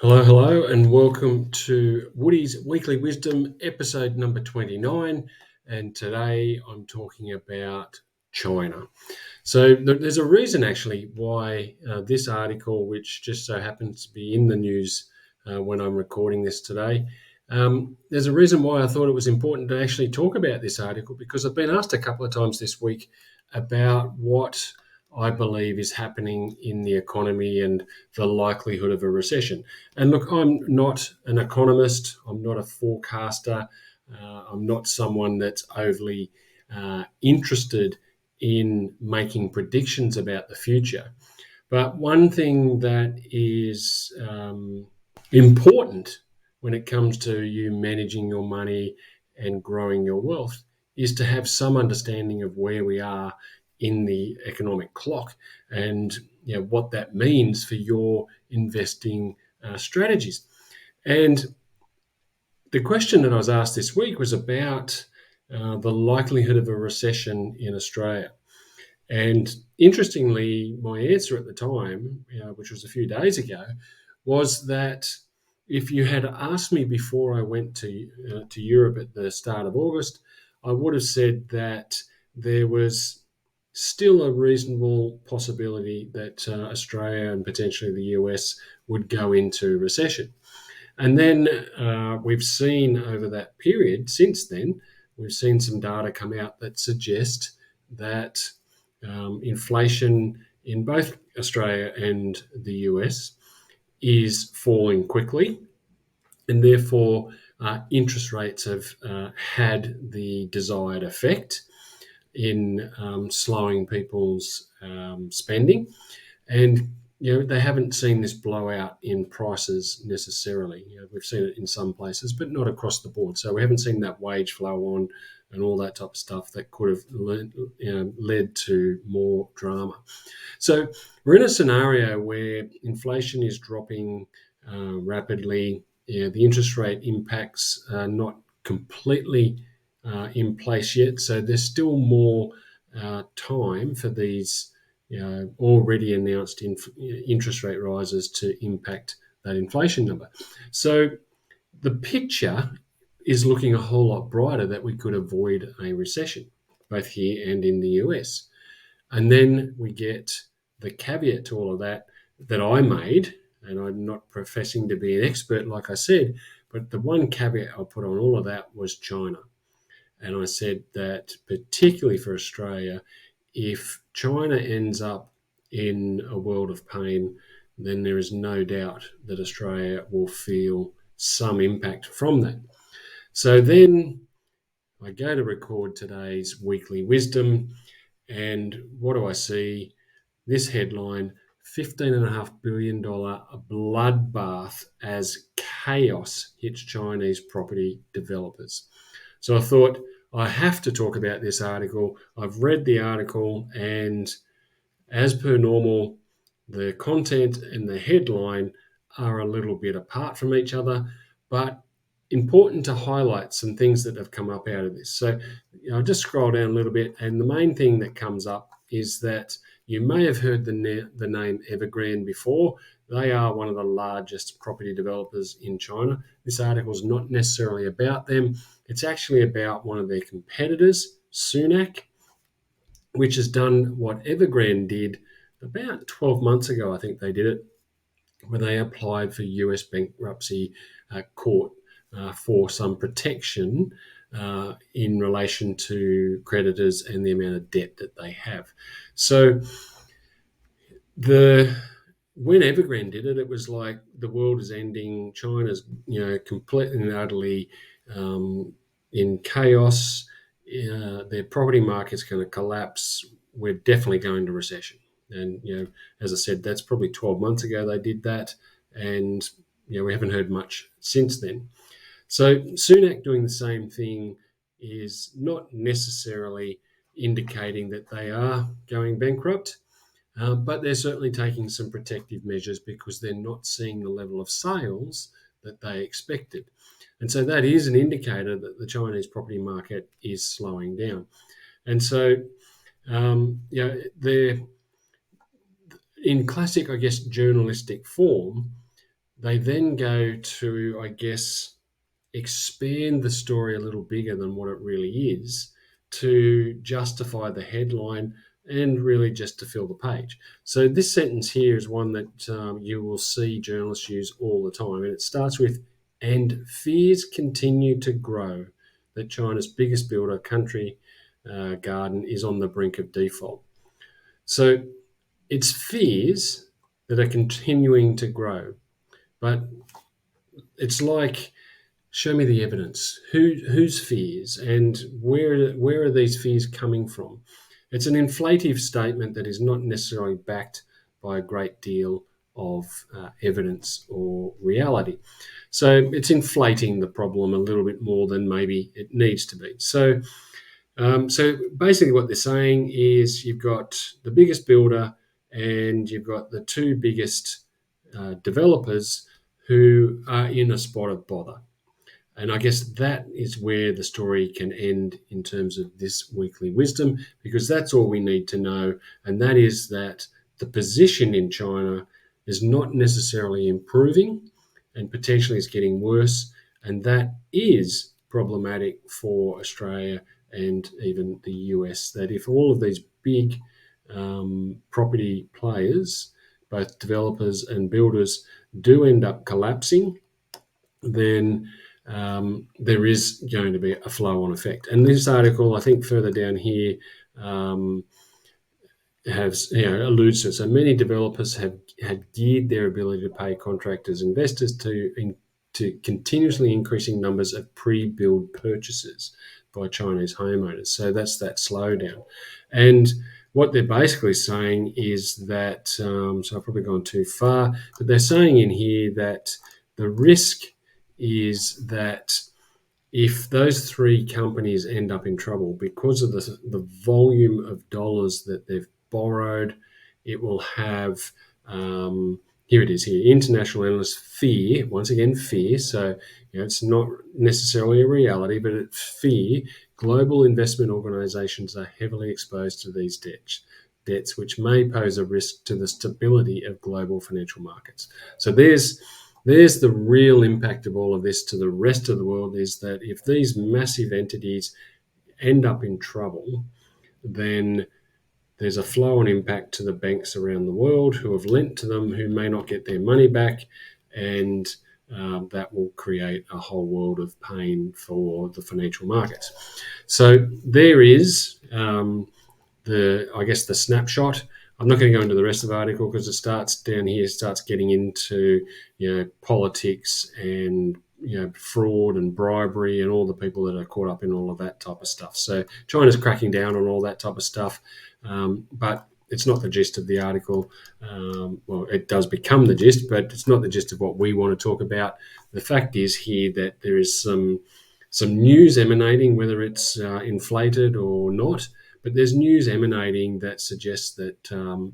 Hello, and welcome to Woody's Weekly Wisdom, episode number 29. And today I'm talking about China. So there's a reason actually why this article, which just so happens to be in the news when I'm recording this today, there's a reason why I thought it was important to actually talk about this article, because I've been asked a couple of times this week about what I believe is happening in the economy and the likelihood of a recession. And look, I'm not an economist, I'm not a forecaster, I'm not someone that's overly interested in making predictions about the future. But one thing that is important when it comes to you managing your money and growing your wealth is to have some understanding of where we are in the economic clock and what that means for your investing strategies. And the question that I was asked this week was about the likelihood of a recession in Australia. And interestingly, my answer at the time, which was a few days ago, was that if you had asked me before I went to Europe at the start of August, I would have said that there was still a reasonable possibility that Australia and potentially the US would go into recession. And then we've seen over that period since then, we've seen some data come out that suggest that inflation in both Australia and the US is falling quickly, and therefore interest rates have had the desired effect in slowing people's spending. And they haven't seen this blowout in prices necessarily. We've seen it in some places, but not across the board. So we haven't seen that wage flow on and all that type of stuff that could have led to more drama. So we're in a scenario where inflation is dropping rapidly. The interest rate impacts are not completely in place yet. So there's still more time for these already announced interest rate rises to impact that inflation number. So the picture is looking a whole lot brighter that we could avoid a recession, both here and in the US. And then we get the caveat to all of that I made, and I'm not professing to be an expert, like I said, but the one caveat I put on all of that was China. And I said that particularly for Australia, if China ends up in a world of pain, then there is no doubt that Australia will feel some impact from that. So then I go to record today's weekly wisdom, and what do I see? This headline: $15.5 billion bloodbath as chaos hits Chinese property developers. So I thought, I have to talk about this article. I've read the article, and as per normal, the content and the headline are a little bit apart from each other, but important to highlight some things that have come up out of this. So I'll just scroll down a little bit, and the main thing that comes up is that you may have heard the name Evergrande before. They are one of the largest property developers in China. This article is not necessarily about them. It's actually about one of their competitors, Sunac, which has done what Evergrande did about 12 months ago. I think they did it, where they applied for US bankruptcy court for some protection in relation to creditors and the amount of debt that they have. So when Evergrande did it, it was like the world is ending. China's completely and utterly in chaos. Their property market's going to collapse. We're definitely going to recession. And as I said, that's probably 12 months ago they did that, and we haven't heard much since then. So Sunak doing the same thing is not necessarily indicating that they are going bankrupt, but they're certainly taking some protective measures because they're not seeing the level of sales that they expected. And so that is an indicator that the Chinese property market is slowing down. And so, they're in classic, I guess, journalistic form. they then go to, I guess, expand the story a little bigger than what it really is to justify the headline and really just to fill the page. So this sentence here is one that you will see journalists use all the time, and it starts with, "And fears continue to grow that China's biggest builder, Country Garden, is on the brink of default." So it's fears that are continuing to grow, but it's like, show me the evidence. Whose fears, and where are these fears coming from? It's an inflative statement that is not necessarily backed by a great deal of evidence or reality. So it's inflating the problem a little bit more than maybe it needs to be. So basically, what they're saying is you've got the biggest builder and you've got the two biggest developers who are in a spot of bother. And I guess that is where the story can end in terms of this weekly wisdom, because that's all we need to know. And that is that the position in China is not necessarily improving and potentially is getting worse. And that is problematic for Australia and even the US. That if all of these big property players, both developers and builders, do end up collapsing, then there is going to be a flow-on effect. And this article, I think further down here, alludes to it. So many developers have geared their ability to pay contractors, investors to continuously increasing numbers of pre-build purchases by Chinese homeowners. So that's that slowdown. And what they're basically saying is that, so I've probably gone too far, but they're saying in here that the risk is that if those three companies end up in trouble because of the volume of dollars that they've borrowed, it will have, here it is here, international analysts fear, once again, fear, so it's not necessarily a reality, but it's fear, global investment organizations are heavily exposed to these debts, which may pose a risk to the stability of global financial markets. So there's the real impact of all of this to the rest of the world, is that if these massive entities end up in trouble, then there's a flow-on impact to the banks around the world who have lent to them, who may not get their money back, and that will create a whole world of pain for the financial markets. So there is the snapshot. I'm not going to go into the rest of the article because it starts down here, starts getting into politics and fraud and bribery and all the people that are caught up in all of that type of stuff. So China's cracking down on all that type of stuff, but it's not the gist of the article. Well, it does become the gist, but it's not the gist of what we want to talk about. The fact is here that there is some news emanating, whether it's inflated or not, but there's news emanating that suggests that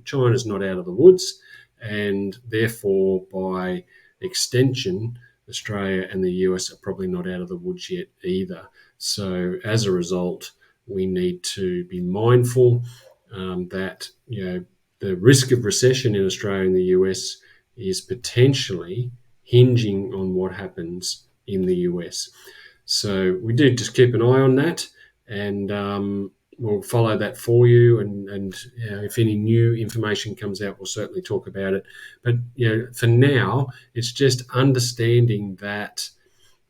China's not out of the woods, and therefore, by extension, Australia and the US are probably not out of the woods yet either. So as a result, we need to be mindful that the risk of recession in Australia and the US is potentially hinging on what happens in the US. So we do just keep an eye on that, and we'll follow that for you. And if any new information comes out, we'll certainly talk about it. But for now, it's just understanding that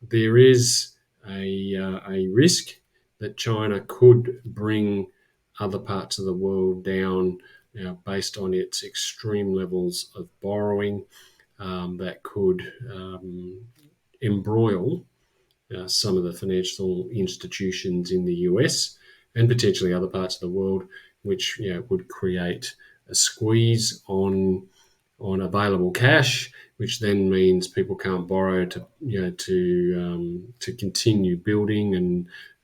there is a risk that China could bring other parts of the world down based on its extreme levels of borrowing that could embroil some of the financial institutions in the US and potentially other parts of the world, which would create a squeeze on available cash, which then means people can't borrow to continue building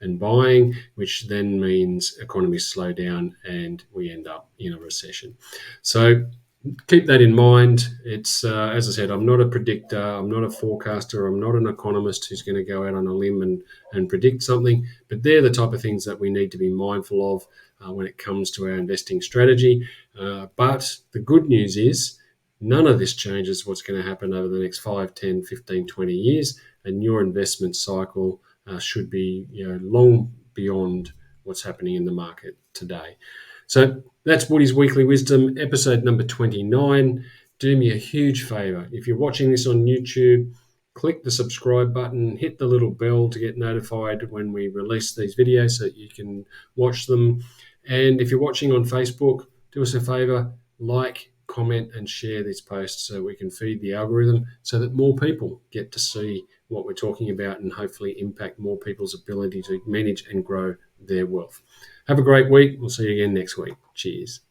and buying, which then means economies slow down and we end up in a recession. So keep that in mind. It's as I said, I'm not a predictor, I'm not a forecaster, I'm not an economist who's going to go out on a limb and predict something, but they're the type of things that we need to be mindful of when it comes to our investing strategy. But the good news is None of this changes what's going to happen over the next 5, 10, 15, 20 years, and your investment cycle should be long beyond what's happening in the market today. So that's Woody's Weekly Wisdom, episode number 29. Do me a huge favor. If you're watching this on YouTube, click the subscribe button, hit the little bell to get notified when we release these videos so that you can watch them. And if you're watching on Facebook, do us a favor, like, comment, and share this post so we can feed the algorithm so that more people get to see what we're talking about and hopefully impact more people's ability to manage and grow their wealth. Have a great week. We'll see you again next week. Cheers.